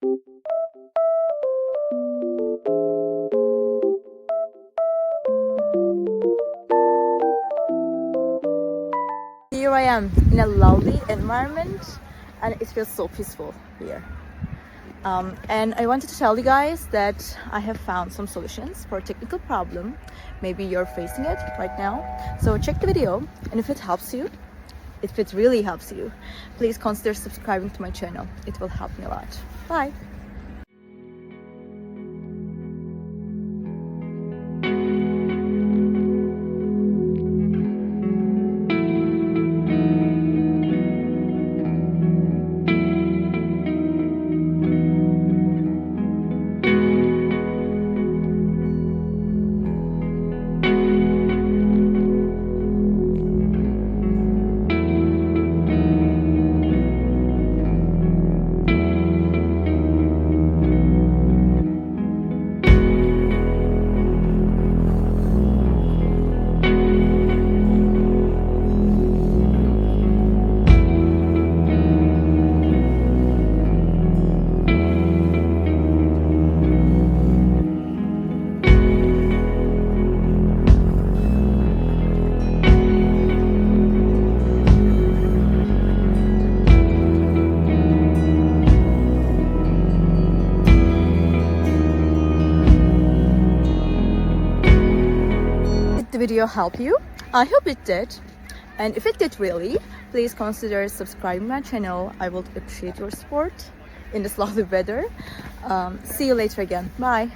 Here I am in a lovely environment and it feels so peaceful here. And I wanted to tell you guys that I have found some solutions for a technical problem. Maybe you're facing it right now. So check the video, and if it helps you, if it really helps you, please consider subscribing to my channel. It will help me a lot. Bye! The video help you? I hope it did, and if it did really, please consider subscribing my channel. I would appreciate your support in this lovely weather. See you later again. Bye.